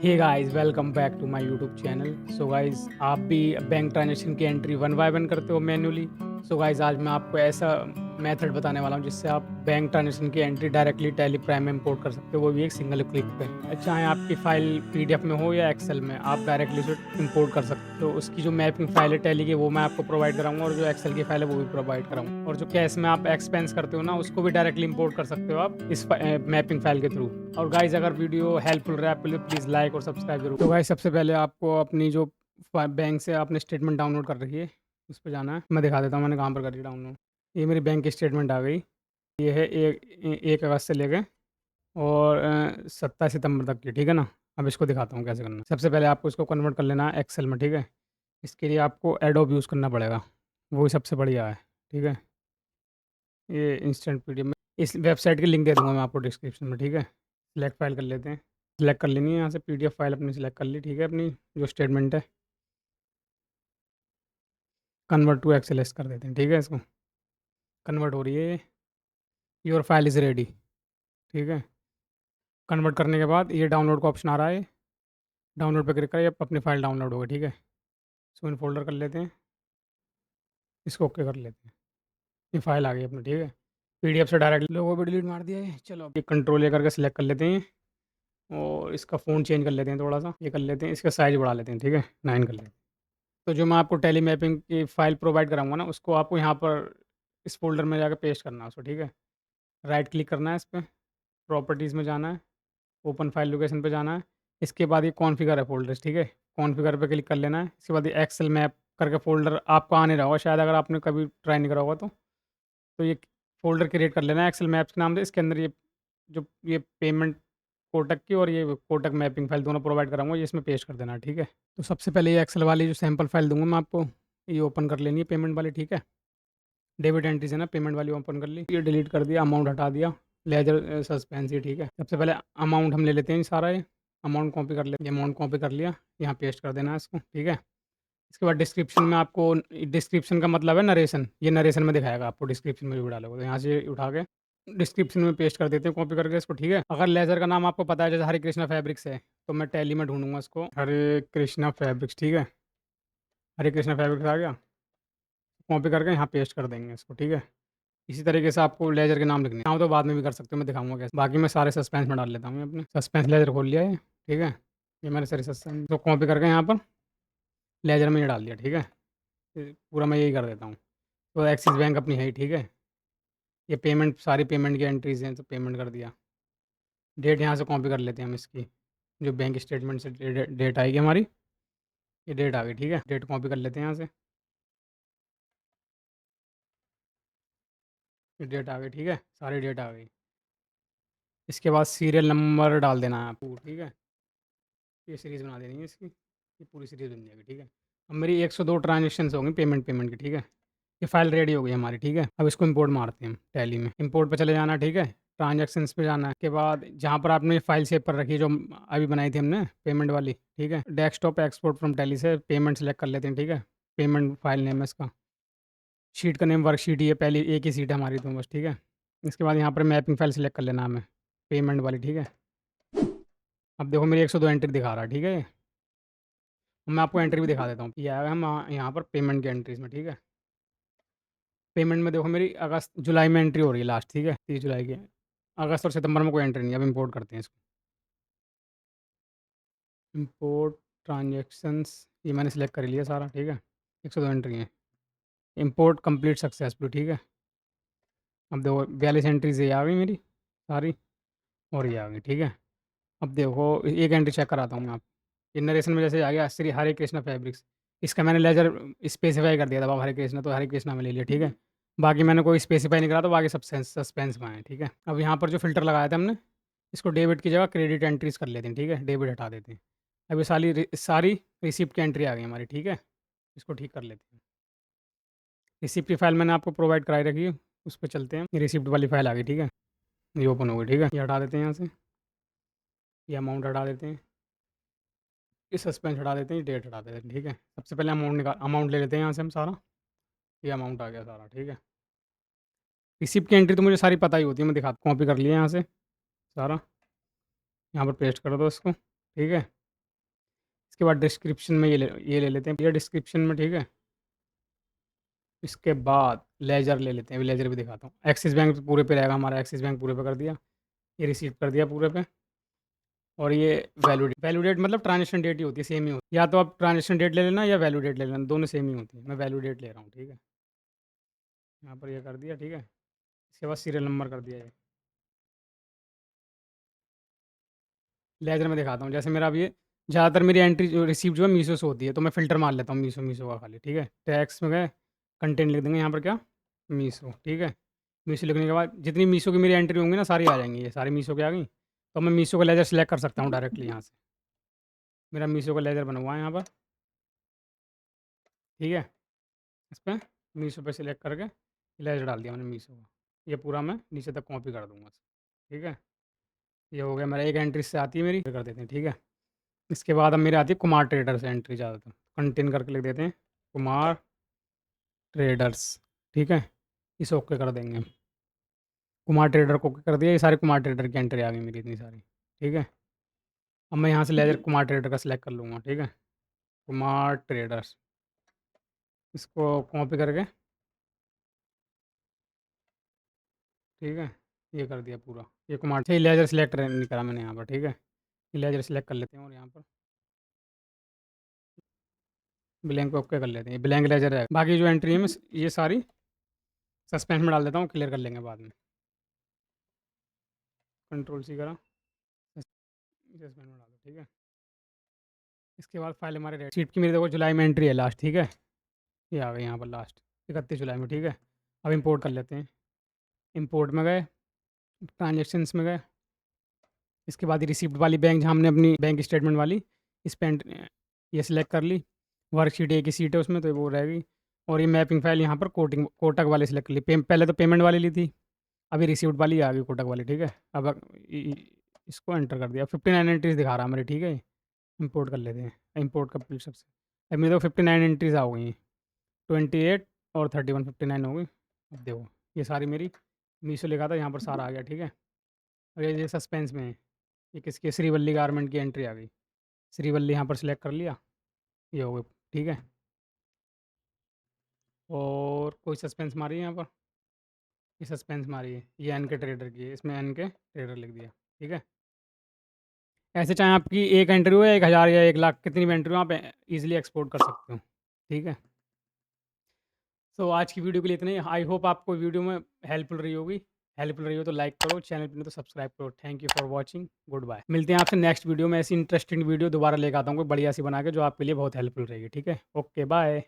Hey guys welcome back to my YouTube channel. So guys आप भी bank transaction की entry one by one करते हो manually. So guys आज मैं आपको ऐसा मेथड बताने वाला हूं जिससे आप बैंक ट्रांजैक्शन की एंट्री डायरेक्टली टैली प्राइम में इंपोर्ट कर सकते हो, वो भी एक सिंगल क्लिक पे। चाहे आपकी फाइल पीडीएफ में हो या एक्सेल में, आप डायरेक्टली उसे इंपोर्ट कर सकते हो। उसकी जो मैपिंग फाइल है टैली की, वो मैं आपको प्रोवाइड कराऊंगा, और जो एक्सेल की फाइल है वो भी प्रोवाइड कराऊंगा। और जो कैश में आप एक्सपेंस करते हो ना, उसको भी डायरेक्टली इंपोर्ट कर सकते हो आप इस मैपिंग फाइल के थ्रू। और गाइस अगर वीडियो हेल्पफुल रहा आपके लिए, प्लीज़ लाइक और सब्सक्राइब जरूर। तो गाइस सबसे पहले आपको अपनी जो बैंक से आपने स्टेटमेंट डाउनलोड कर रखी है, उस पर जाना है। मैं दिखा देता हूँ मैंने कहाँ पर करी डाउनलोड। ये मेरी बैंक की स्टेटमेंट आ गई। ये है 1 अगस्त से लेके और 27 सितंबर तक की, ठीक है ना। अब इसको दिखाता हूँ कैसे करना है। सबसे पहले आपको इसको कन्वर्ट कर लेना है एक्सेल में, ठीक है। इसके लिए आपको एडोब यूज़ करना पड़ेगा, वही सबसे बढ़िया है, ठीक है। ये इंस्टेंट पीडीएफ में इस वेबसाइट की लिंक दे दूँगा मैं आपको डिस्क्रिप्शन में, ठीक है। सिलेक्ट फाइल कर लेते हैं। सिलेक्ट कर लेनी है यहाँ से, पीडीएफ फाइल अपनी सिलेक्ट कर ली, ठीक है। अपनी जो स्टेटमेंट है कन्वर्ट टू एक्सएलएस कर देते हैं, ठीक है। इसको कन्वर्ट हो रही है, योर फाइल इज़ रेडी, ठीक है। कन्वर्ट करने के बाद ये डाउनलोड का ऑप्शन आ रहा है, डाउनलोड पे क्लिक करें, अब अपनी फाइल डाउनलोड होगी, ठीक है। इसको इन फोल्डर कर लेते हैं, इसको ओके कर लेते हैं। ये फाइल आ गई अपनी, ठीक है। पीडीएफ से डायरेक्ट लोगो भी डिलीट मार दिया है। चलो अब ये कंट्रोल ये करके सिलेक्ट कर लेते हैं, और इसका फ़ॉन्ट चेंज कर लेते हैं थोड़ा सा, ये कर लेते हैं, इसका साइज़ बढ़ा लेते हैं, ठीक है, 9 कर लेते हैं। तो जो मैं आपको टेली मैपिंग की फ़ाइल प्रोवाइड कराऊँगा ना, उसको आपको यहाँ पर इस फ़ोल्डर में जाकर पेस्ट करना है उसको, ठीक है। राइट क्लिक करना है इस पे, प्रॉपर्टीज़ में जाना है, ओपन फाइल लोकेशन पे जाना है। इसके बाद ये कॉन्फ़िगर है फ़ोल्डर्स, ठीक है। कॉन्फ़िगर पे क्लिक कर लेना है। इसके बाद ये एक्सेल मैप करके फ़ोल्डर आपको आ नहीं रहा होगा शायद, अगर आपने कभी ट्राई नहीं करा होगा तो। तो ये फ़ोल्डर क्रिएट कर लेना है एक्सेल मैप्स के नाम से। इसके अंदर ये पेमेंट कोटक की और ये कोटक मैपिंग फ़ाइल दोनों प्रोवाइड कराऊँगा, ये इसमें पेस्ट कर देना है, ठीक है। तो सबसे पहले ये एक्सेल वाली जो सैंपल फ़ाइल दूँगा मैं आपको, ये ओपन कर लेनी है पेमेंट वाली, ठीक है। डेबिट एंट्रीज़ है ना, पेमेंट वाली ओपन कर ली, ये डिलीट कर दिया, अमाउंट हटा दिया, लेजर सस्पेंस, ये ठीक है। सबसे पहले अमाउंट हम ले लेते हैं सारा, ये अमाउंट कॉपी कर लेते हैं। अमाउंट कॉपी कर लिया, यहाँ पेस्ट कर देना है इसको, ठीक है। इसके बाद डिस्क्रिप्शन में आपको, डिस्क्रिप्शन का मतलब है नरेशन, ये नरेशन में दिखाएगा आपको, डिस्क्रिप्शन में भी डालोगे तो यहाँ से उठा के डिस्क्रिप्शन में पेस्ट कर देते हैं कॉपी करके इसको, ठीक है। अगर लेज़र का नाम आपको पता है, जैसे हरे कृष्णा फैब्रिक्स है, तो मैं टैली में ढूंढूंगा इसको, हरे कृष्णा फैब्रिक्स, ठीक है। हरे कृष्णा फैब्रिक्स आ गया, कॉपी करके यहाँ पेस्ट कर देंगे इसको, ठीक है। इसी तरीके से आपको लेज़र के नाम लिखने हैं, तो बाद में भी कर सकते हो, मैं दिखाऊंगा कैसे। बाकी मैं सारे सस्पेंस में डाल लेता हूँ, अपने सस्पेंस लेज़र खोल लिया है, ठीक है। ये मैंने सारे सस्पेंस तो कॉपी करके यहाँ पर लेज़र में ये डाल दिया, ठीक है। ये पूरा मैं यही कर देता हूँ। तो एक्सिस बैंक अपनी है ही, ठीक है। ये पेमेंट, सारी पेमेंट की एंट्रीज हैं, तो पेमेंट कर दिया। डेट यहाँ से कॉपी कर लेते हैं हम इसकी, जो बैंक स्टेटमेंट से डेट आएगी हमारी, ये डेट आ गई, ठीक है। डेट कॉपी कर लेते हैं यहाँ से, ये डेट आ गई, ठीक है। सारी डेट आ गई। इसके बाद सीरियल नंबर डाल देना है आपको, ठीक है। ये सीरीज़ बना देनी है इसकी, ये पूरी सीरीज़ बन जाएगी, ठीक है। अब मेरी 102 ट्रांजेक्शन्स होंगी पेमेंट की, ठीक है। ये फाइल रेडी हो गई हमारी, ठीक है। अब इसको इंपोर्ट मारते हैं हम टैली में। इंपोर्ट पे चले जाना, ठीक है। ट्रांजैक्शंस पे जाना है, के बाद जहाँ पर आपने फाइल सेव कर रखी है, जो अभी बनाई थी हमने पेमेंट वाली, ठीक है। डेस्कटॉप एक्सपोर्ट फ्रॉम टैली से पेमेंट सेलेक्ट कर लेते हैं, ठीक है। पेमेंट फाइल नेम है इसका, शीट का नेम वर्कशीट ही है, पहली एक ही सीट है हमारी तो बस, ठीक है। इसके बाद यहाँ पर मैपिंग फाइल सेलेक्ट कर लेना हमें, पेमेंट वाली, ठीक है। अब देखो मेरी 102 एंट्री दिखा रहा है, ठीक है। मैं आपको एंट्री भी दिखा देता हूँ, ये आया हम यहाँ पर पेमेंट की एंट्रीज में, ठीक है। पेमेंट में देखो मेरी अगस्त जुलाई में एंट्री हो रही है लास्ट, ठीक है, 30 जुलाई की। अगस्त और सितंबर में कोई एंट्री नहीं है। अब इंपोर्ट करते हैं इसको, इंपोर्ट ट्रांजेक्शन्स, ये मैंने सेलेक्ट कर लिया सारा, ठीक है। 102 एंट्री है, इंपोर्ट कंप्लीट सक्सेसफुल, ठीक है। अब देखो 42 एंट्रीज ये आ गई मेरी सारी, और ये आ गई, ठीक है। अब देखो एक एंट्री चेक कराता हूँ मैं आप, ये नरेशन में जैसे आ गया, श्री हरे कृष्णा फैब्रिक्स, इसका मैंने लेजर स्पेसिफाई कर दिया था, बाबा हरे कृष्णा, तो हरे कृष्णा में ले लिया, ठीक है। बाकी मैंने कोई स्पेसिफाई नहीं करा, तो बाकी सब सस्पेंस में आए, ठीक है। अब यहाँ पर जो फ़िल्टर लगाया था हमने, इसको डेबिट की जगह क्रेडिट एंट्रीज कर लेते हैं, ठीक है। डेबिट हटा देते हैं। अब ये सारी रिसिप्ट की एंट्री आ गई हमारी, ठीक है। इसको ठीक कर लेते हैं। रिसिप्ट की फाइल मैंने आपको प्रोवाइड कराई रखी है, उस पर चलते हैं। ये रिसिप्ट वाली फाइल आ गई, ठीक है। ये ओपन हो गई, ठीक है। ये हटा देते हैं यहाँ से, ये अमाउंट हटा देते हैं, ये सस्पेंस हटा देते हैं, ये डेट हटा देते हैं, ठीक है। सबसे पहले अमाउंट ले लेते हैं यहाँ से हम सारा, ये अमाउंट आ गया सारा, ठीक है। रिसिप्ट की एंट्री तो मुझे सारी पता ही होती है, मैं दिखाता, कॉपी कर लिया यहाँ से सारा, यहाँ पर पेस्ट कर दो इसको, ठीक है। इसके बाद डिस्क्रिप्शन में ये ले लेते हैं ये डिस्क्रिप्शन में, ठीक है। इसके बाद लेजर ले लेते हैं, अभी लेजर भी दिखाता हूँ। एक्सिस बैंक पूरे पे रहेगा हमारा, एक्सिस बैंक पूरे पे कर दिया, ये रिसीव कर दिया पूरे पे। और ये वैल्यू डेट मतलब ट्रांजेक्शन डेट ही होती है, सेम ही होती है। या तो आप ट्रांजेक्शन डेट ले लेना या वैल्यू डेट ले लेना, दोनों सेम ही होती है। मैं वैल्यू डेट ले रहा हूँ, ठीक है। यहाँ पर ये कर दिया, ठीक है। इसके बाद सीरियल नंबर कर दिया ये। लेजर में दिखाता हूँ, जैसे मेरा अब ये ज़्यादातर मेरी एंट्री जो रिसीव जो है मीशो से होती है, तो मैं फ़िल्टर मार लेता हूँ मीशो मीशो का खाली, ठीक है। टैक्स में गए, कंटेंट लिख देंगे यहाँ पर क्या, मीशो, ठीक है। मीशो लिखने के बाद जितनी मीशो की मेरी एंट्री होंगी ना, सारी आ जाएंगी, ये सारी मीशो की आ गई। तो मैं मीशो का लेजर सेलेक्ट कर सकता हूँ डायरेक्टली यहाँ से। मेरा मीशो का लेजर बना हुआ है यहाँ पर, ठीक है। इस पर मीशो पे सिलेक्ट करके लेजर डाल दिया मैंने मीशो का। ये पूरा मैं नीचे तक कॉपी कर दूँगा, ठीक है। ये हो गया मेरा, एक एंट्री से आती है मेरी, कर देते हैं, ठीक है। इसके बाद अब मेरे आती है कुमार ट्रेडर से एंट्री, ज़्यादातर कंटेन करके लिख देते हैं कुमार ट्रेडर्स, ठीक है। इसे ओके कर देंगे हम। कुमार ट्रेडर को ओके कर दिया, ये सारे कुमार ट्रेडर की एंट्री आ गई मेरी इतनी सारी, ठीक है। अब मैं यहाँ से लेजर कुमार ट्रेडर का सिलेक्ट कर लूँगा, ठीक है। कुमार ट्रेडर्स, इसको कॉपी करके, ठीक है, ये कर दिया पूरा। ये कुमार से लेजर सेलेक्ट नहीं करा मैंने यहाँ पर, ठीक है। ये लेजर सेलेक्ट कर लेते हैं और यहाँ पर ब्लैंक पे ओके कर लेते हैं, ब्लैंक लेजर है। बाकी जो एंट्री है मैं ये सारी सस्पेंस में डाल देता हूँ, क्लियर कर लेंगे बाद में। कंट्रोल सी करा, सस्पेंस में डालो, ठीक है। इसके बाद फाइल हमारे रेड शीट की मेरी देखो जुलाई में एंट्री है लास्ट, ठीक है। ये आ गई यहाँ पर लास्ट 31 जुलाई में, ठीक है। अब इंपोर्ट कर लेते हैं, इंपोर्ट में गए, ट्रांजेक्शन्स में गए। इसके बाद ये रिसिप्ट वाली बैंक जहाँ हमने अपनी बैंक स्टेटमेंट वाली इस पे ये सिलेक्ट कर ली। वर्कशीट एक ही सीट है उसमें, तो वो रहेगी। और ये मैपिंग फाइल यहाँ पर कोटक वाले सिलेक्ट कर ली। पहले तो पेमेंट वाली ली थी, अभी रिसिप्ट वाली आ गई कोटक वाली, ठीक है। अब इसको एंटर कर दिया, 59 एंट्रीज दिखा रहा है मेरे, ठीक है। इंपोर्ट कर लेते हैं, इंपोर्ट कंप्लीट सबसे। अब मेरे तो 59 एंट्रीज आ गई हैं, 28 और 31, 59 हो गई। अब देखो ये सारी मेरी मीशो लिखा था यहाँ पर सारा आ गया, ठीक है। और ये सस्पेंस में है, ये किसकी, श्रीवल्ली गारमेंट की एंट्री आ गई। श्रीवल्ली यहाँ पर सिलेक्ट कर लिया, ये हो गई, ठीक है। और कोई सस्पेंस मारी है यहाँ पर, ये सस्पेंस मारी है, ये एन के ट्रेडर की है, इसमें एन के ट्रेडर लिख दिया, ठीक है। ऐसे चाहे आपकी एक एंट्री हो या 1000 या 1 लाख, कितनी भी एंट्री हो आप इजीली एक्सपोर्ट कर सकते हो, ठीक है। सो आज की वीडियो के लिए इतना ही। आई होप आपको वीडियो में हेल्पफुल रही होगी। हेल्पफुल रही हो तो लाइक करो, चैनल पर नहीं तो सब्सक्राइब करो। Thank you for watching, goodbye. मिलते हैं आपसे नेक्स्ट वीडियो में, ऐसी इंटरेस्टिंग वीडियो दोबारा लेकर आता हूँ कोई बढ़िया सी बना के, जो आपके लिए बहुत हेल्पफुल रहेगी, ठीक है। Okay bye.